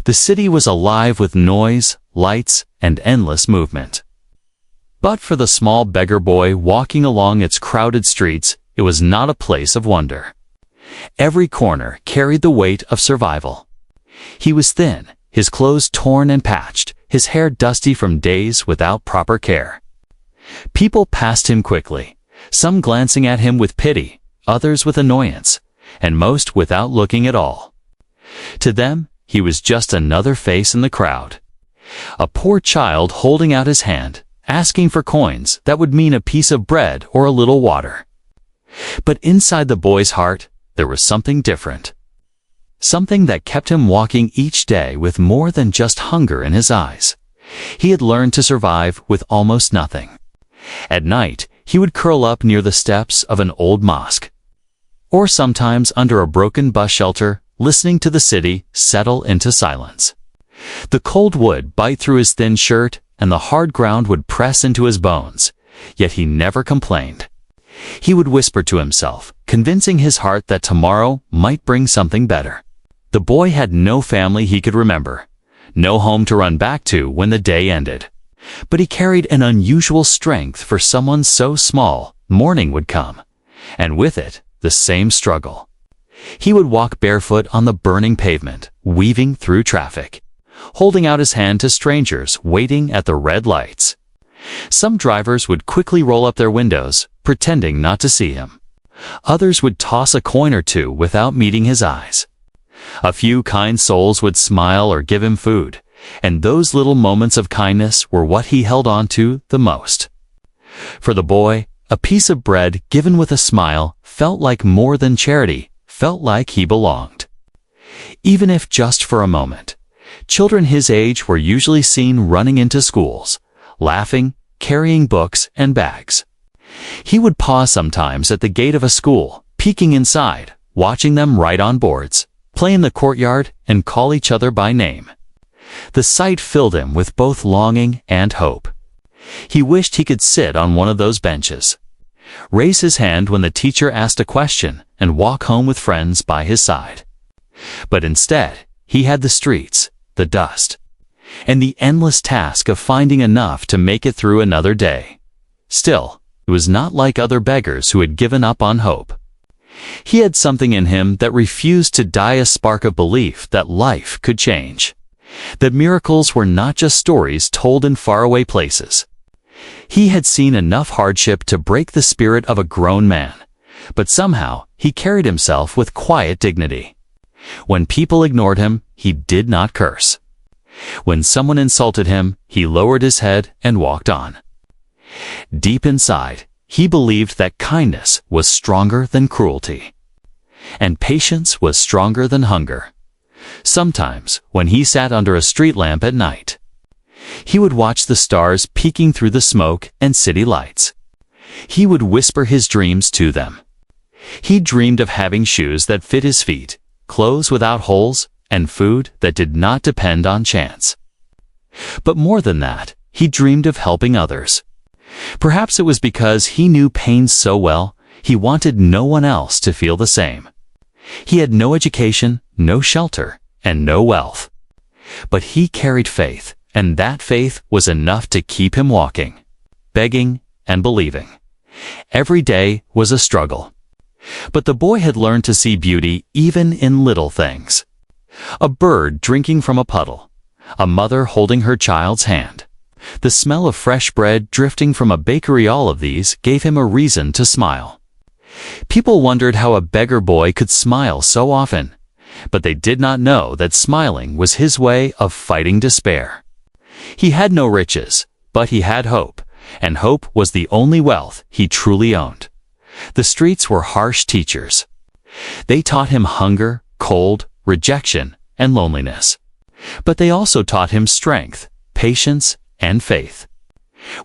The city was alive with noise, lights, and endless movement. But for the small beggar boy walking along its crowded streets, it was not a place of wonder. Every corner carried the weight of survival. He was thin, his clothes torn and patched, his hair dusty from days without proper care. People passed him quickly, some glancing at him with pity, others with annoyance, and most without looking at all. To them, he was just another face in the crowd. A poor child holding out his hand, asking for coins that would mean a piece of bread or a little water. But inside the boy's heart, there was something different. Something that kept him walking each day with more than just hunger in his eyes. He had learned to survive with almost nothing. At night, he would curl up near the steps of an old mosque, or sometimes under a broken bus shelter, listening to the city settle into silence. The cold would bite through his thin shirt, and the hard ground would press into his bones, yet he never complained. He would whisper to himself, convincing his heart that tomorrow might bring something better. The boy had no family he could remember, no home to run back to when the day ended. But he carried an unusual strength for someone so small. Morning would come, and with it, the same struggle. He would walk barefoot on the burning pavement, weaving through traffic, holding out his hand to strangers waiting at the red lights. Some drivers would quickly roll up their windows, pretending not to see him. Others would toss a coin or two without meeting his eyes. A few kind souls would smile or give him food, and those little moments of kindness were what he held on to the most. For the boy, a piece of bread given with a smile felt like more than charity, felt like he belonged. Even if just for a moment. Children his age were usually seen running into schools, laughing, carrying books and bags. He would pause sometimes at the gate of a school, peeking inside, watching them write on boards, play in the courtyard, and call each other by name. The sight filled him with both longing and hope. He wished he could sit on one of those benches, raise his hand when the teacher asked a question, and walk home with friends by his side. But instead, he had the streets, the dust, and the endless task of finding enough to make it through another day. Still, it was not like other beggars who had given up on hope. He had something in him that refused to die, a spark of belief that life could change, that miracles were not just stories told in faraway places. He had seen enough hardship to break the spirit of a grown man, but somehow he carried himself with quiet dignity. When people ignored him, he did not curse. When someone insulted him, he lowered his head and walked on. Deep inside, he believed that kindness was stronger than cruelty, and patience was stronger than hunger. Sometimes, when he sat under a street lamp at night, he would watch the stars peeking through the smoke and city lights. He would whisper his dreams to them. He dreamed of having shoes that fit his feet, clothes without holes, and food that did not depend on chance. But more than that, he dreamed of helping others. Perhaps it was because he knew pain so well, he wanted no one else to feel the same. He had no education, no shelter, and no wealth. But he carried faith, and that faith was enough to keep him walking, begging, and believing. Every day was a struggle. But the boy had learned to see beauty even in little things. A bird drinking from a puddle, a mother holding her child's hand, the smell of fresh bread drifting from a bakery. All of these gave him a reason to smile. People wondered how a beggar boy could smile so often, but they did not know that smiling was his way of fighting despair. He had no riches, but he had hope, and hope was the only wealth he truly owned. The streets were harsh teachers. They taught him hunger, cold, rejection, and loneliness. But they also taught him strength, patience, and faith.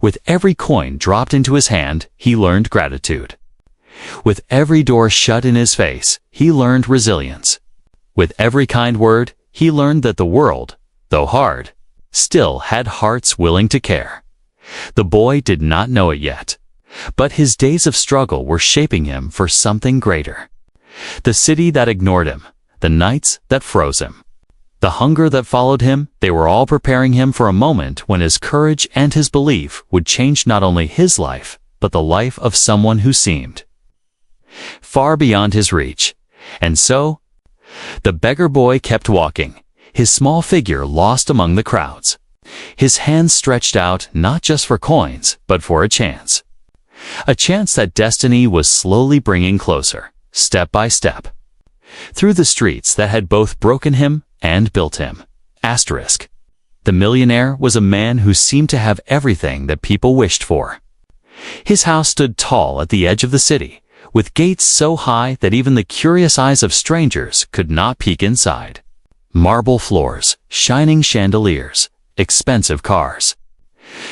With every coin dropped into his hand, he learned gratitude. With every door shut in his face, he learned resilience. With every kind word, he learned that the world, though hard, still had hearts willing to care. The boy did not know it yet, but his days of struggle were shaping him for something greater. The city that ignored him, the nights that froze him, The hunger that followed him, they were all preparing him for a moment when his courage and his belief would change not only his life, but the life of someone who seemed far beyond his reach. And so, the beggar boy kept walking, his small figure lost among the crowds, his hands stretched out not just for coins, but for a chance that destiny was slowly bringing closer, step by step, through the streets that had both broken him and built him. Asterisk. The millionaire was a man who seemed to have everything that people wished for. His house stood tall at the edge of the city, with gates so high that even the curious eyes of strangers could not peek inside. Marble floors, shining chandeliers, expensive cars,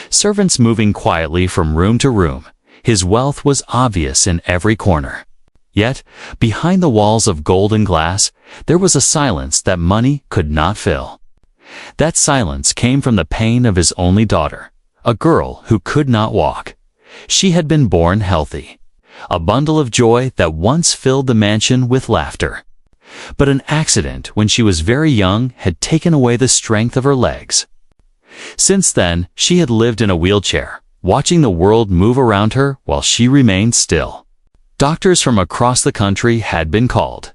servants moving quietly from room to room. His wealth was obvious in every corner. Yet, behind the walls of gold and glass, there was a silence that money could not fill. That silence came from the pain of his only daughter, a girl who could not walk. She had been born healthy, a bundle of joy that once filled the mansion with laughter. But an accident when she was very young had taken away the strength of her legs. Since then, she had lived in a wheelchair, watching the world move around her while she remained still. Doctors from across the country had been called.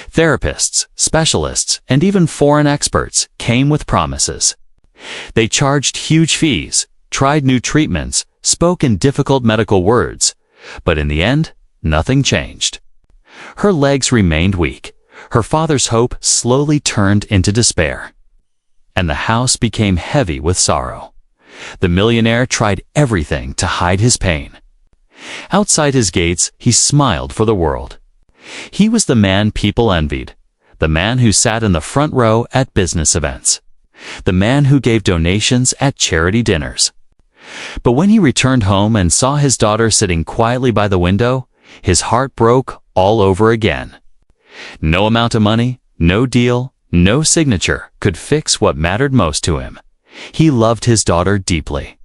Therapists, specialists, and even foreign experts came with promises. They charged huge fees, tried new treatments, spoke in difficult medical words, but in the end, nothing changed. Her legs remained weak. Her father's hope slowly turned into despair. And the house became heavy with sorrow. The millionaire tried everything to hide his pain. Outside his gates, he smiled for the world. He was the man people envied, the man who sat in the front row at business events, the man who gave donations at charity dinners. But when he returned home and saw his daughter sitting quietly by the window, his heart broke all over again. No amount of money, no deal, no signature could fix what mattered most to him. He loved his daughter deeply.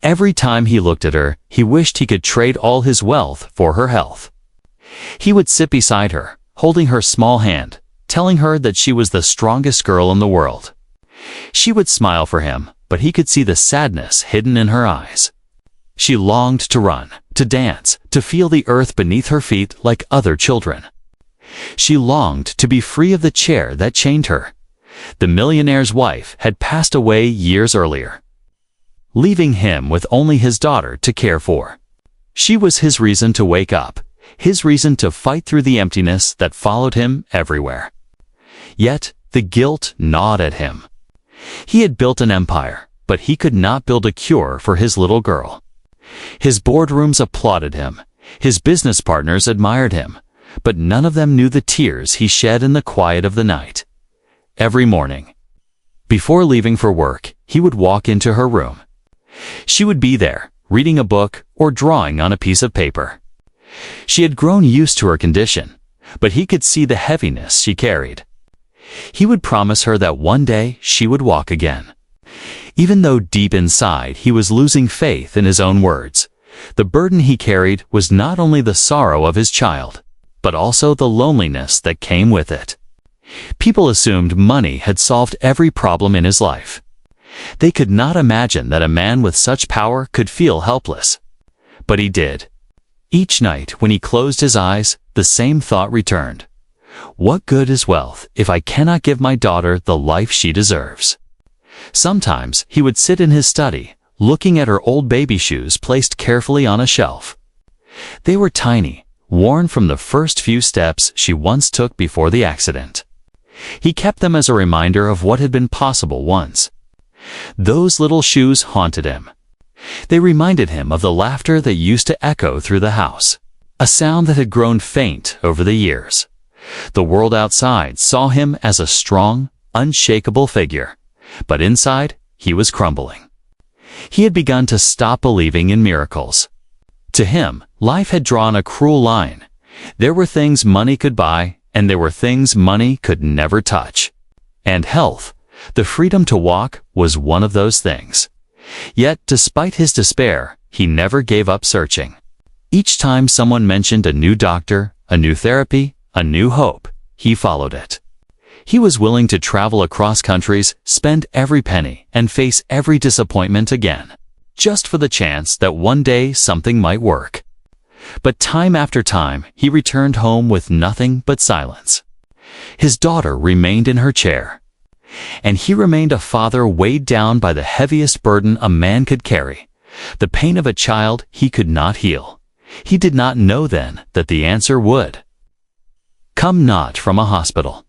Every time he looked at her, he wished he could trade all his wealth for her health. He would sit beside her, holding her small hand, telling her that she was the strongest girl in the world. She would smile for him, but he could see the sadness hidden in her eyes. She longed to run, to dance, to feel the earth beneath her feet like other children. She longed to be free of the chair that chained her. The millionaire's wife had passed away years earlier, leaving him with only his daughter to care for. She was his reason to wake up, his reason to fight through the emptiness that followed him everywhere. Yet, the guilt gnawed at him. He had built an empire, but he could not build a cure for his little girl. His boardrooms applauded him, his business partners admired him, but none of them knew the tears he shed in the quiet of the night. Every morning, before leaving for work, he would walk into her room. She would be there, reading a book or drawing on a piece of paper. She had grown used to her condition, but he could see the heaviness she carried. He would promise her that one day she would walk again. Even though deep inside he was losing faith in his own words, the burden he carried was not only the sorrow of his child, but also the loneliness that came with it. People assumed money had solved every problem in his life. They could not imagine that a man with such power could feel helpless. But he did. Each night when he closed his eyes, the same thought returned. What good is wealth if I cannot give my daughter the life she deserves? Sometimes he would sit in his study, looking at her old baby shoes placed carefully on a shelf. They were tiny, worn from the first few steps she once took before the accident. He kept them as a reminder of what had been possible once. Those little shoes haunted him. They reminded him of the laughter that used to echo through the house, a sound that had grown faint over the years. The world outside saw him as a strong, unshakable figure, but inside he was crumbling. He had begun to stop believing in miracles. To him, life had drawn a cruel line. There were things money could buy, and there were things money could never touch. And health, the freedom to walk, was one of those things. Yet, despite his despair, he never gave up searching. Each time someone mentioned a new doctor, a new therapy, a new hope, he followed it. He was willing to travel across countries, spend every penny, and face every disappointment again, just for the chance that one day something might work. But time after time, he returned home with nothing but silence. His daughter remained in her chair, and he remained a father weighed down by the heaviest burden a man could carry, the pain of a child he could not heal. He did not know then that the answer would come not from a hospital,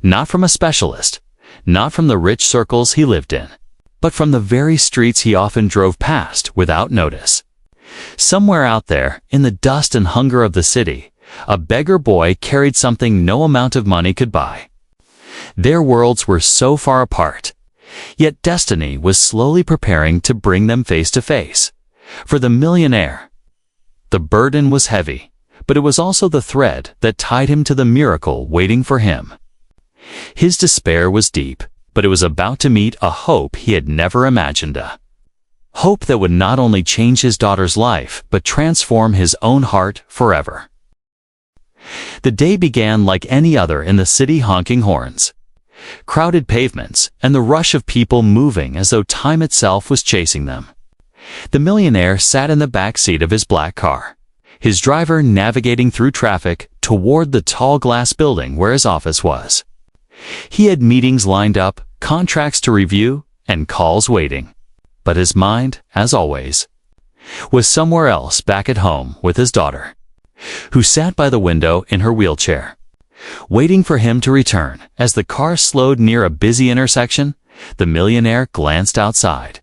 not from a specialist, not from the rich circles he lived in, but from the very streets he often drove past without notice. Somewhere out there, in the dust and hunger of the city, a beggar boy carried something no amount of money could buy. Their worlds were so far apart, yet destiny was slowly preparing to bring them face to face. For the millionaire, the burden was heavy, but it was also the thread that tied him to the miracle waiting for him. His despair was deep, but it was about to meet a hope he had never imagined. A hope that would not only change his daughter's life, but transform his own heart forever. The day began like any other in the city, honking horns, crowded pavements, and the rush of people moving as though time itself was chasing them. The millionaire sat in the back seat of his black car, his driver navigating through traffic toward the tall glass building where his office was. He had meetings lined up, contracts to review, and calls waiting. But his mind, as always, was somewhere else, back at home with his daughter, who sat by the window in her wheelchair, waiting for him to return. As the car slowed near a busy intersection, the millionaire glanced outside.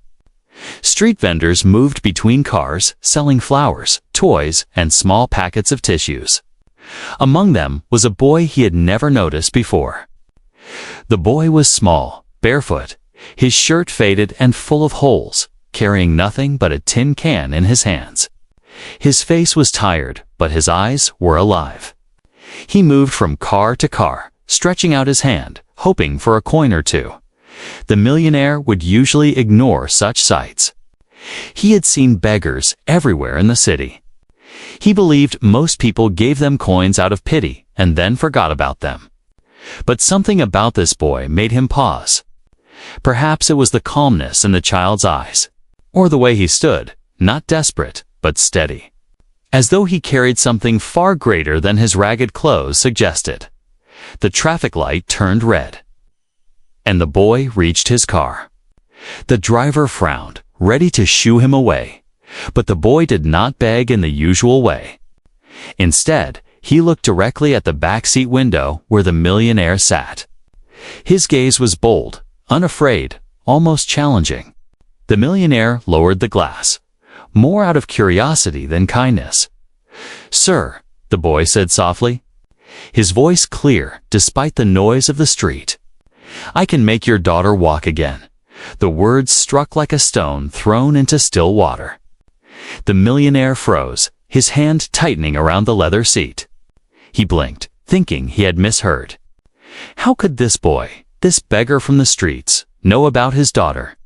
Street vendors moved between cars, selling flowers, toys, and small packets of tissues. Among them was a boy he had never noticed before. The boy was small, barefoot, his shirt faded and full of holes, carrying nothing but a tin can in his hands. His face was tired, but his eyes were alive. He moved from car to car, stretching out his hand, hoping for a coin or two. The millionaire would usually ignore such sights. He had seen beggars everywhere in the city. He believed most people gave them coins out of pity and then forgot about them. But something about this boy made him pause. Perhaps it was the calmness in the child's eyes, or the way he stood, not desperate, but steady, as though he carried something far greater than his ragged clothes suggested. The traffic light turned red, and the boy reached his car. The driver frowned, ready to shoo him away, but the boy did not beg in the usual way. Instead, he looked directly at the backseat window where the millionaire sat. His gaze was bold, unafraid, almost challenging. The millionaire lowered the glass, more out of curiosity than kindness. "Sir," the boy said softly, his voice clear despite the noise of the street, "I can make your daughter walk again." The words struck like a stone thrown into still water. The millionaire froze, his hand tightening around the leather seat. He blinked, thinking he had misheard. How could this boy, this beggar from the streets, know about his daughter?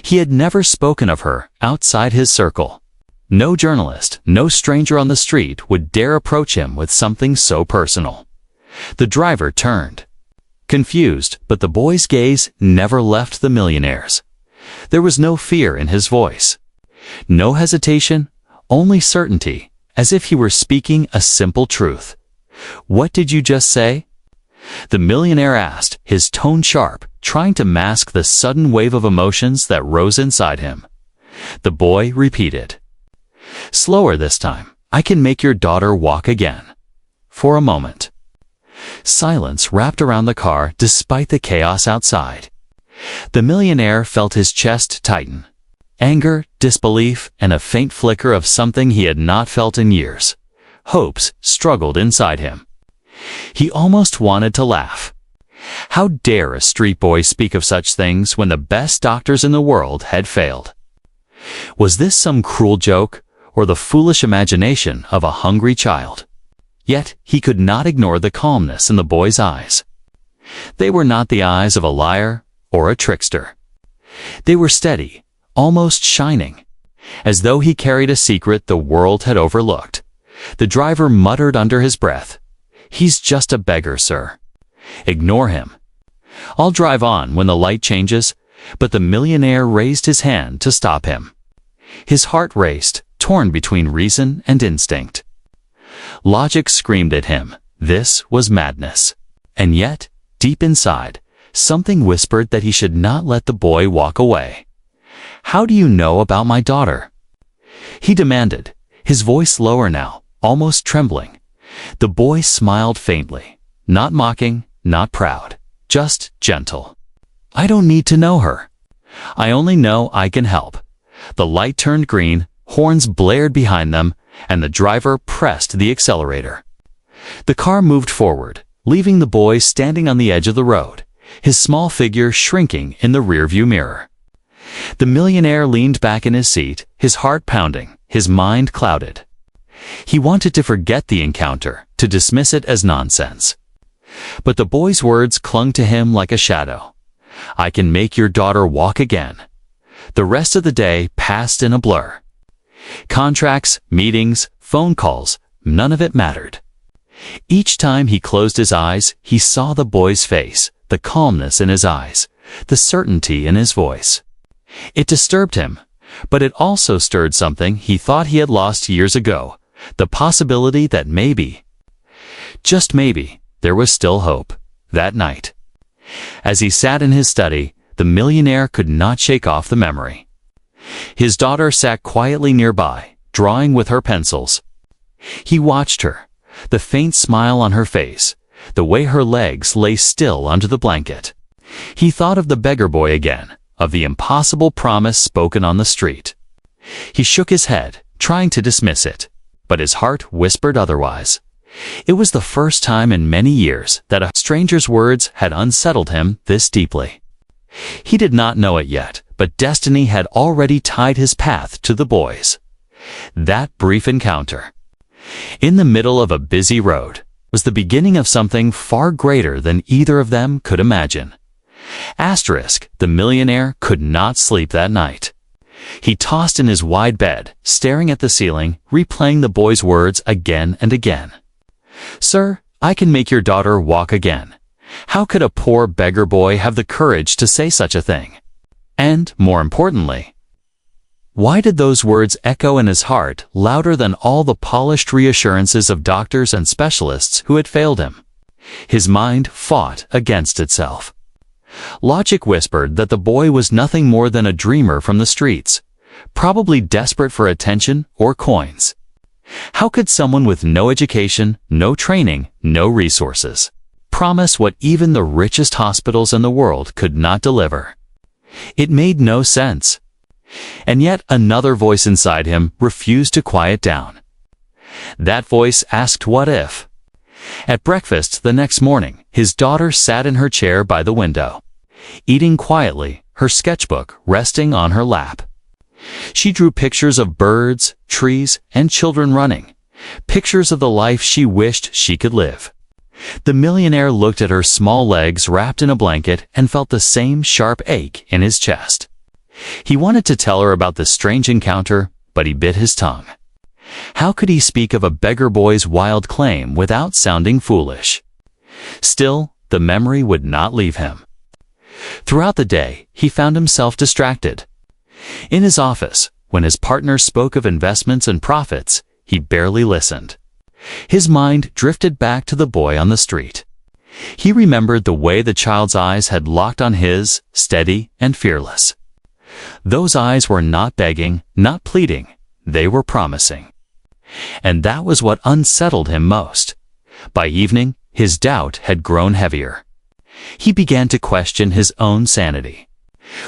He had never spoken of her outside his circle. No journalist, no stranger on the street would dare approach him with something so personal. The driver turned, confused, but the boy's gaze never left the millionaire's. There was no fear in his voice, no hesitation, only certainty, as if he were speaking a simple truth. "What did you just say?" the millionaire asked, his tone sharp, trying to mask the sudden wave of emotions that rose inside him. The boy repeated, slower this time, "I can make your daughter walk again." For a moment, silence wrapped around the car despite the chaos outside. The millionaire felt his chest tighten. Anger, disbelief, and a faint flicker of something he had not felt in years. Hopes struggled inside him. He almost wanted to laugh. How dare a street boy speak of such things when the best doctors in the world had failed? Was this some cruel joke, or the foolish imagination of a hungry child? Yet he could not ignore the calmness in the boy's eyes. They were not the eyes of a liar or a trickster. They were steady, almost shining, as though he carried a secret the world had overlooked. The driver muttered under his breath, "He's just a beggar, sir." Ignore him. I'll drive on when the light changes, but the millionaire raised his hand to stop him. His heart raced, torn between reason and instinct. Logic screamed at him. This was madness. And yet, deep inside, something whispered that he should not let the boy walk away. "How do you know about my daughter?" he demanded, his voice lower now, almost trembling. The boy smiled faintly, not mocking, not proud, just gentle. "I don't need to know her. I only know I can help." The light turned green, horns blared behind them, and the driver pressed the accelerator. The car moved forward, leaving the boy standing on the edge of the road, his small figure shrinking in the rearview mirror. The millionaire leaned back in his seat, his heart pounding, his mind clouded. He wanted to forget the encounter, to dismiss it as nonsense. But the boy's words clung to him like a shadow. "I can make your daughter walk again." The rest of the day passed in a blur. Contracts, meetings, phone calls, none of it mattered. Each time he closed his eyes, he saw the boy's face, the calmness in his eyes, the certainty in his voice. It disturbed him, but it also stirred something he thought he had lost years ago, the possibility that maybe, just maybe, there was still hope. That night, as he sat in his study, the millionaire could not shake off the memory. His daughter sat quietly nearby, drawing with her pencils. He watched her, the faint smile on her face, the way her legs lay still under the blanket. He thought of the beggar boy again, of the impossible promise spoken on the street. He shook his head, trying to dismiss it, but his heart whispered otherwise. It was the first time in many years that a stranger's words had unsettled him this deeply. He did not know it yet, but destiny had already tied his path to the boys. That brief encounter, in the middle of a busy road, was the beginning of something far greater than either of them could imagine. The millionaire could not sleep that night. He tossed in his wide bed, staring at the ceiling, replaying the boy's words again and again. "Sir, I can make your daughter walk again." How could a poor beggar boy have the courage to say such a thing? And, more importantly, why did those words echo in his heart louder than all the polished reassurances of doctors and specialists who had failed him? His mind fought against itself. Logic whispered that the boy was nothing more than a dreamer from the streets, probably desperate for attention or coins. How could someone with no education, no training, no resources, promise what even the richest hospitals in the world could not deliver? It made no sense. And yet another voice inside him refused to quiet down. That voice asked what if. At breakfast the next morning, his daughter sat in her chair by the window, eating quietly, her sketchbook resting on her lap. She drew pictures of birds, trees, and children running, pictures of the life she wished she could live. The millionaire looked at her small legs wrapped in a blanket and felt the same sharp ache in his chest. He wanted to tell her about this strange encounter, but he bit his tongue. How could he speak of a beggar boy's wild claim without sounding foolish? Still, the memory would not leave him. Throughout the day, he found himself distracted. In his office, when his partner spoke of investments and profits, he barely listened. His mind drifted back to the boy on the street. He remembered the way the child's eyes had locked on his, steady and fearless. Those eyes were not begging, not pleading, they were promising. And that was what unsettled him most. By evening, his doubt had grown heavier. He began to question his own sanity.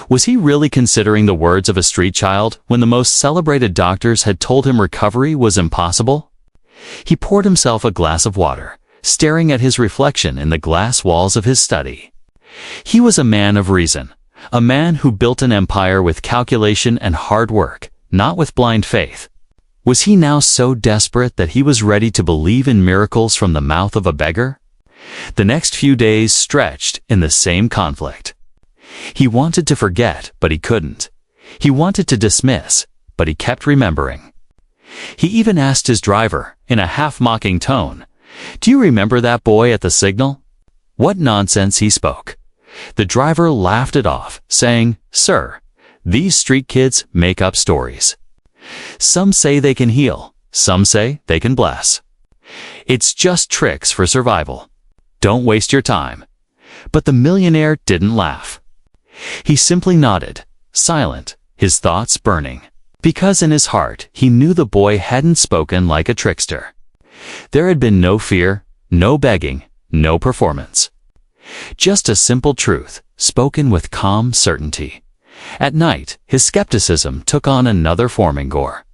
Was he really considering the words of a street child when the most celebrated doctors had told him recovery was impossible? He poured himself a glass of water, staring at his reflection in the glass walls of his study. He was a man of reason, a man who built an empire with calculation and hard work, not with blind faith. Was he now so desperate that he was ready to believe in miracles from the mouth of a beggar? The next few days stretched in the same conflict. He wanted to forget, but he couldn't. He wanted to dismiss, but he kept remembering. He even asked his driver, in a half-mocking tone, "Do you remember that boy at the signal?" What nonsense he spoke. The driver laughed it off, saying, "Sir, these street kids make up stories. Some say they can heal, some say they can bless. It's just tricks for survival. Don't waste your time." But the millionaire didn't laugh. He simply nodded, silent, his thoughts burning, because in his heart he knew the boy hadn't spoken like a trickster. There had been no fear, no begging, no performance. Just a simple truth, spoken with calm certainty. At night, his skepticism took on another form in Gore.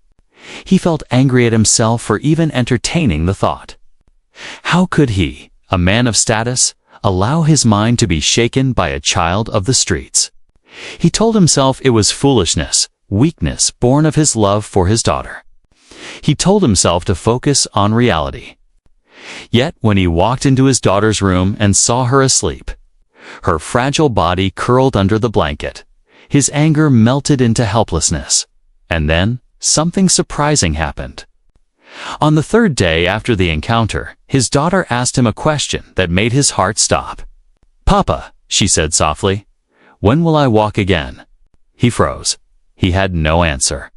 He felt angry at himself for even entertaining the thought. How could he, a man of status, allow his mind to be shaken by a child of the streets? He told himself it was foolishness, weakness born of his love for his daughter. He told himself to focus on reality. Yet when he walked into his daughter's room and saw her asleep, her fragile body curled under the blanket, his anger melted into helplessness. And then, something surprising happened. On the third day after the encounter, his daughter asked him a question that made his heart stop. "Papa," she said softly, "when will I walk again?" He froze. He had no answer.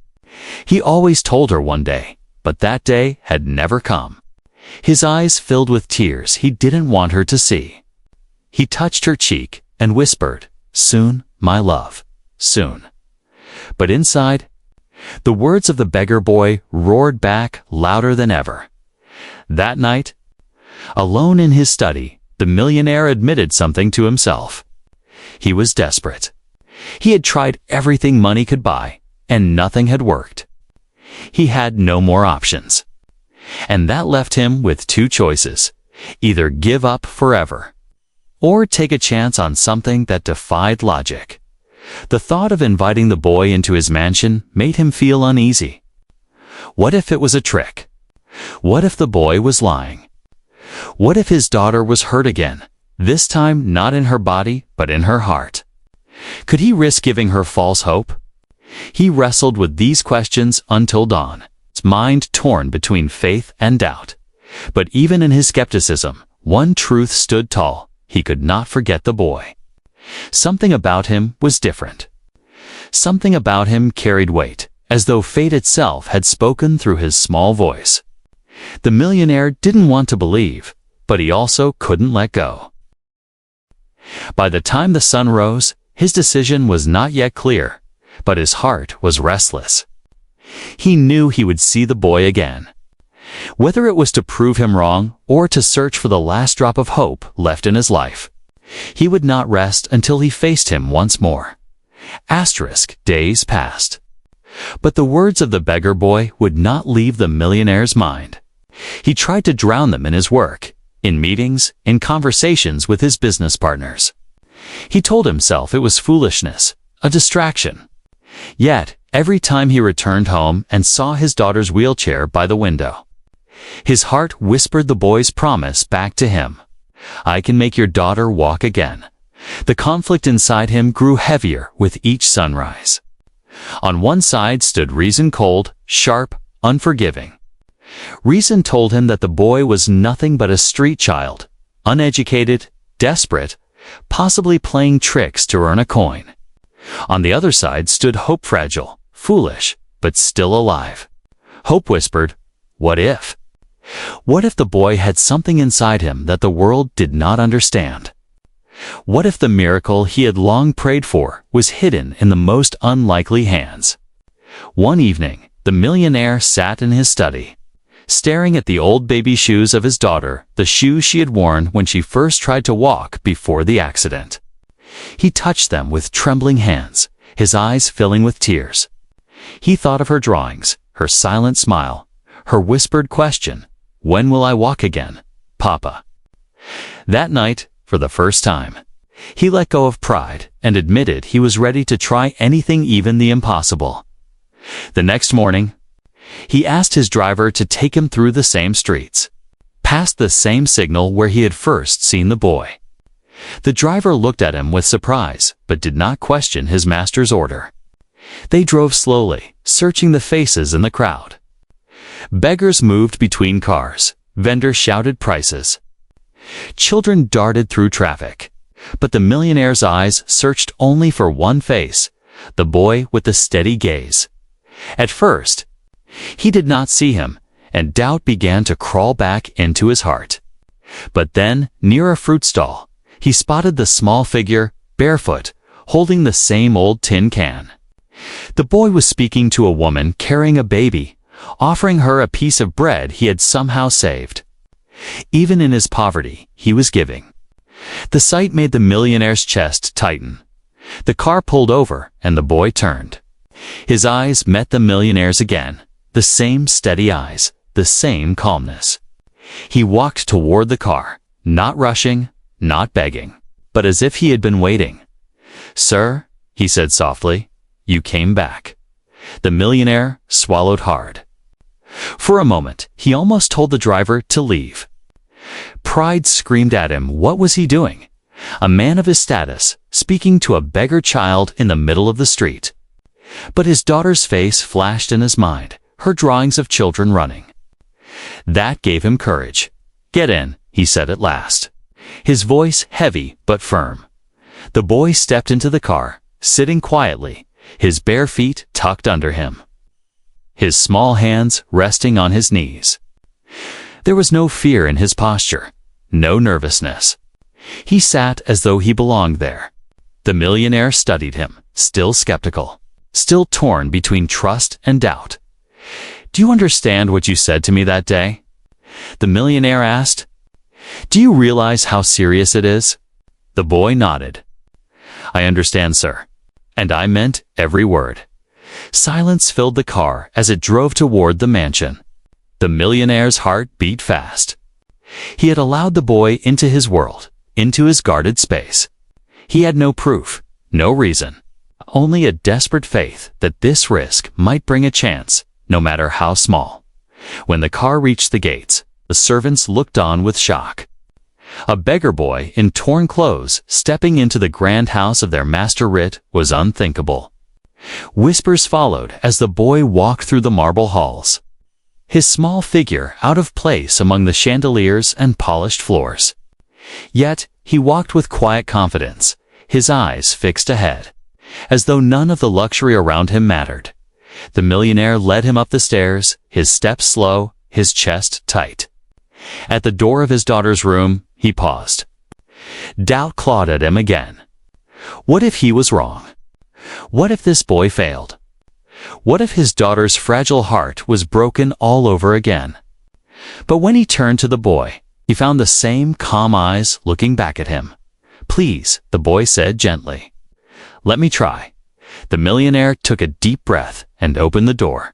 He always told her one day, but that day had never come. His eyes filled with tears he didn't want her to see. He touched her cheek and whispered, "Soon, my love, soon." But inside, the words of the beggar boy roared back louder than ever. That night, alone in his study, the millionaire admitted something to himself. He was desperate. He had tried everything money could buy, and nothing had worked. He had no more options. And that left him with two choices: either give up forever, or take a chance on something that defied logic. The thought of inviting the boy into his mansion made him feel uneasy. What if it was a trick? What if the boy was lying? What if his daughter was hurt again, this time not in her body, but in her heart? Could he risk giving her false hope? He wrestled with these questions until dawn, his mind torn between faith and doubt. But even in his skepticism, one truth stood tall: he could not forget the boy. Something about him was different. Something about him carried weight, as though fate itself had spoken through his small voice. The millionaire didn't want to believe, but he also couldn't let go. By the time the sun rose, his decision was not yet clear, but his heart was restless. He knew he would see the boy again. Whether it was to prove him wrong or to search for the last drop of hope left in his life, he would not rest until he faced him once more. Days passed. But the words of the beggar boy would not leave the millionaire's mind. He tried to drown them in his work, in meetings, in conversations with his business partners. He told himself it was foolishness, a distraction. Yet, every time he returned home and saw his daughter's wheelchair by the window, his heart whispered the boy's promise back to him: "I can make your daughter walk again." The conflict inside him grew heavier with each sunrise. On one side stood reason, cold, sharp, unforgiving. Reason told him that the boy was nothing but a street child, uneducated, desperate, possibly playing tricks to earn a coin. On the other side stood hope, fragile, foolish, but still alive. Hope whispered, "What if? What if the boy had something inside him that the world did not understand? What if the miracle he had long prayed for was hidden in the most unlikely hands?" One evening, the millionaire sat in his study, staring at the old baby shoes of his daughter, the shoes she had worn when she first tried to walk before the accident. He touched them with trembling hands, his eyes filling with tears. He thought of her drawings, her silent smile, her whispered question, "When will I walk again, Papa?" That night, for the first time, he let go of pride and admitted he was ready to try anything, even the impossible. The next morning, he asked his driver to take him through the same streets, past the same signal where he had first seen the boy. The driver looked at him with surprise, but did not question his master's order. They drove slowly, searching the faces in the crowd. Beggars moved between cars, vendors shouted prices. Children darted through traffic. But the millionaire's eyes searched only for one face, the boy with the steady gaze. At first, he did not see him, and doubt began to crawl back into his heart. But then, near a fruit stall, he spotted the small figure, barefoot, holding the same old tin can. The boy was speaking to a woman carrying a baby, offering her a piece of bread he had somehow saved. Even in his poverty, he was giving. The sight made the millionaire's chest tighten. The car pulled over, and the boy turned. His eyes met the millionaire's again, the same steady eyes, the same calmness. He walked toward the car, not rushing, not begging, but as if he had been waiting. "Sir," he said softly, "you came back." The millionaire swallowed hard. For a moment, he almost told the driver to leave. Pride screamed at him. What was he doing? A man of his status, speaking to a beggar child in the middle of the street. But his daughter's face flashed in his mind, her drawings of children running. That gave him courage. "Get in," he said at last, his voice heavy but firm. The boy stepped into the car, sitting quietly, his bare feet tucked under him, his small hands resting on his knees. There was no fear in his posture, no nervousness. He sat as though he belonged there. The millionaire studied him, still skeptical, still torn between trust and doubt. "Do you understand what you said to me that day?" the millionaire asked. "Do you realize how serious it is?" The boy nodded. "I understand, sir. And I meant every word." Silence filled the car as it drove toward the mansion. The millionaire's heart beat fast. He had allowed the boy into his world, into his guarded space. He had no proof, no reason, only a desperate faith that this risk might bring a chance, no matter how small. When the car reached the gates, the servants looked on with shock. A beggar boy in torn clothes stepping into the grand house of their master was unthinkable. Whispers followed as the boy walked through the marble halls, his small figure out of place among the chandeliers and polished floors. Yet he walked with quiet confidence, his eyes fixed ahead, as though none of the luxury around him mattered. The millionaire led him up the stairs, his steps slow, his chest tight. At the door of his daughter's room, he paused. Doubt clawed at him again. What if he was wrong? What if this boy failed? What if his daughter's fragile heart was broken all over again? But when he turned to the boy, he found the same calm eyes looking back at him. "Please," the boy said gently. "Let me try." The millionaire took a deep breath and opened the door.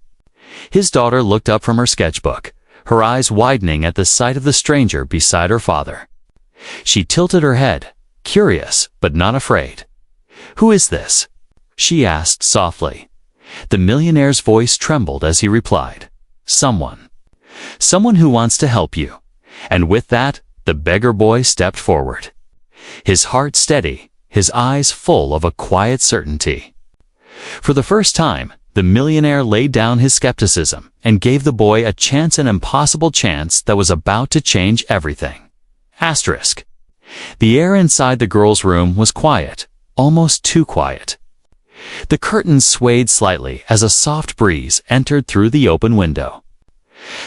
His daughter looked up from her sketchbook, her eyes widening at the sight of the stranger beside her father. She tilted her head, curious but not afraid. "Who is this?" she asked softly. The millionaire's voice trembled as he replied, "Someone. Someone who wants to help you." And with that, the beggar boy stepped forward, his heart steady, his eyes full of a quiet certainty. For the first time, the millionaire laid down his skepticism and gave the boy a chance, an impossible chance that was about to change everything. Asterisk. The air inside the girl's room was quiet, almost too quiet. The curtains swayed slightly as a soft breeze entered through the open window.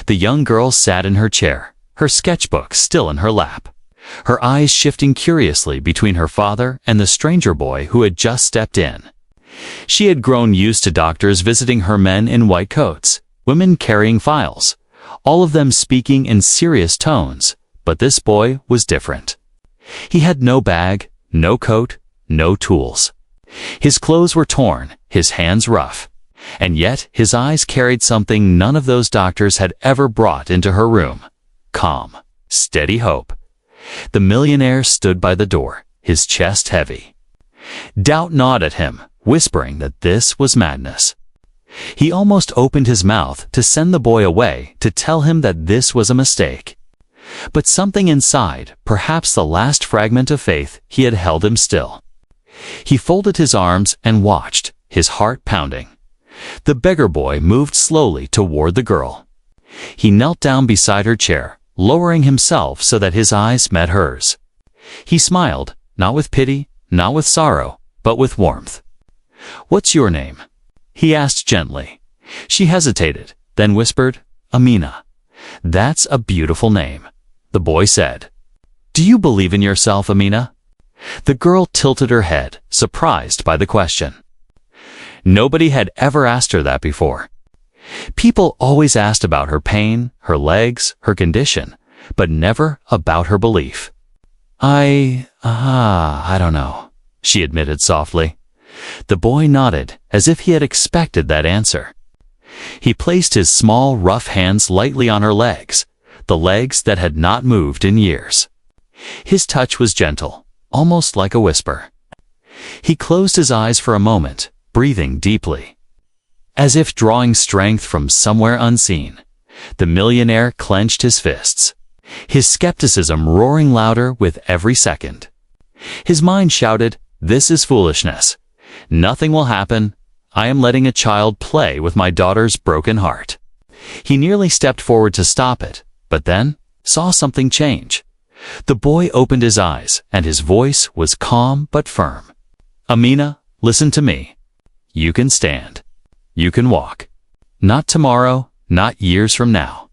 The young girl sat in her chair, her sketchbook still in her lap, her eyes shifting curiously between her father and the stranger boy who had just stepped in. She had grown used to doctors visiting her, men in white coats, women carrying files, all of them speaking in serious tones, but this boy was different. He had no bag, no coat, no tools. His clothes were torn, his hands rough, and yet his eyes carried something none of those doctors had ever brought into her room: calm, steady hope. The millionaire stood by the door, his chest heavy. Doubt gnawed at him, whispering that this was madness. He almost opened his mouth to send the boy away, to tell him that this was a mistake. But something inside, perhaps the last fragment of faith, he had held him still. He folded his arms and watched, his heart pounding. The beggar boy moved slowly toward the girl. He knelt down beside her chair, lowering himself so that his eyes met hers. He smiled, not with pity, not with sorrow, but with warmth. "What's your name?" he asked gently. She hesitated, then whispered, "Amina." "That's a beautiful name," the boy said. "Do you believe in yourself, Amina?" The girl tilted her head, surprised by the question. Nobody had ever asked her that before. People always asked about her pain, her legs, her condition, but never about her belief. I don't know," she admitted softly. The boy nodded, as if he had expected that answer. He placed his small, rough hands lightly on her legs, the legs that had not moved in years. His touch was gentle, almost like a whisper. He closed his eyes for a moment, breathing deeply. As if drawing strength from somewhere unseen, the millionaire clenched his fists, his skepticism roaring louder with every second. His mind shouted, "This is foolishness. Nothing will happen. I am letting a child play with my daughter's broken heart." He nearly stepped forward to stop it, but then saw something change. The boy opened his eyes, and his voice was calm but firm. "Amina, listen to me. You can stand. You can walk. Not tomorrow, not years from now.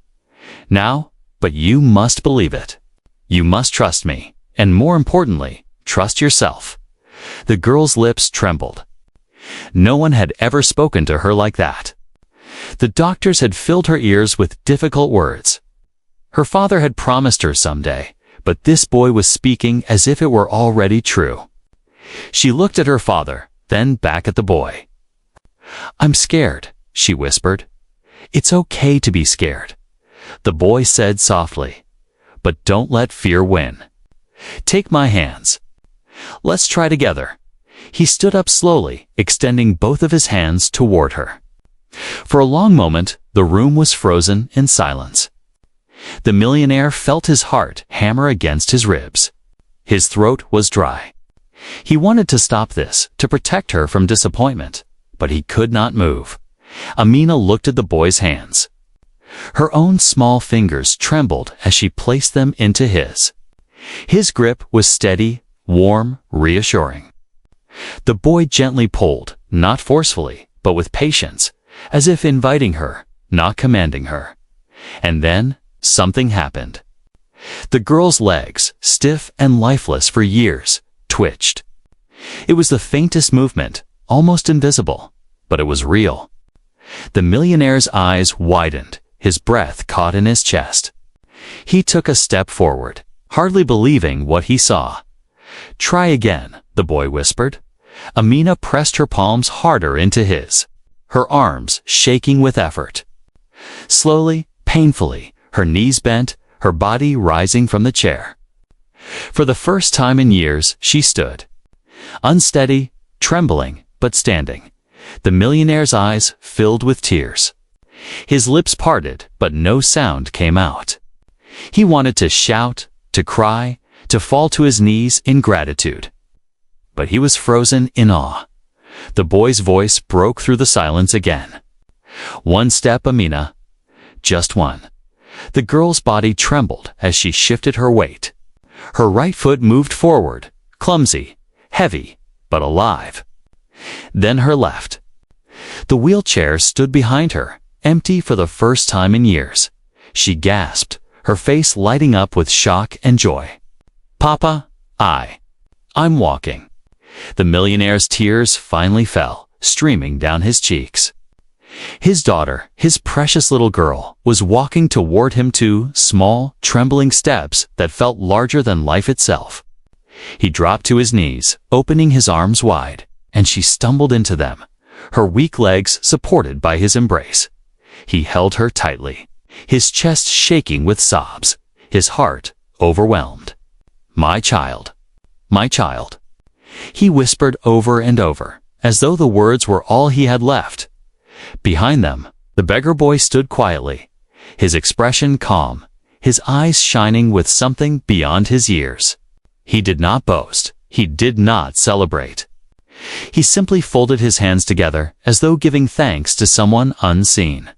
Now, but you must believe it. You must trust me, and more importantly, trust yourself." The girl's lips trembled. No one had ever spoken to her like that. The doctors had filled her ears with difficult words. Her father had promised her someday, but this boy was speaking as if it were already true. She looked at her father, then back at the boy. "I'm scared," she whispered. "It's okay to be scared," the boy said softly. "But don't let fear win. Take my hands. Let's try together." He stood up slowly, extending both of his hands toward her. For a long moment, the room was frozen in silence. The millionaire felt his heart hammer against his ribs. His throat was dry. He wanted to stop this, to protect her from disappointment, but he could not move. Amina looked at the boy's hands. Her own small fingers trembled as she placed them into his. His grip was steady, warm, reassuring. The boy gently pulled, not forcefully, but with patience, as if inviting her, not commanding her. And then, something happened. The girl's legs, stiff and lifeless for years, twitched. It was the faintest movement, almost invisible, but it was real. The millionaire's eyes widened, his breath caught in his chest. He took a step forward, hardly believing what he saw. "Try again," the boy whispered. Amina pressed her palms harder into his, her arms shaking with effort. Slowly, painfully, her knees bent, her body rising from the chair. For the first time in years, she stood. Unsteady, trembling, but standing. The millionaire's eyes filled with tears. His lips parted, but no sound came out. He wanted to shout, to cry, to fall to his knees in gratitude. But he was frozen in awe. The boy's voice broke through the silence again. "One step, Amina. Just one." The girl's body trembled as she shifted her weight. Her right foot moved forward, clumsy, heavy, but alive. Then her left. The wheelchair stood behind her, empty for the first time in years. She gasped, her face lighting up with shock and joy. "Papa, I'm walking." The millionaire's tears finally fell, streaming down his cheeks. His daughter, his precious little girl, was walking toward him, 2 small, trembling steps that felt larger than life itself. He dropped to his knees, opening his arms wide, and she stumbled into them, her weak legs supported by his embrace. He held her tightly, his chest shaking with sobs, his heart overwhelmed. "My child, my child," he whispered over and over, as though the words were all he had left. Behind them, the beggar boy stood quietly, his expression calm, his eyes shining with something beyond his years. He did not boast, he did not celebrate. He simply folded his hands together as though giving thanks to someone unseen.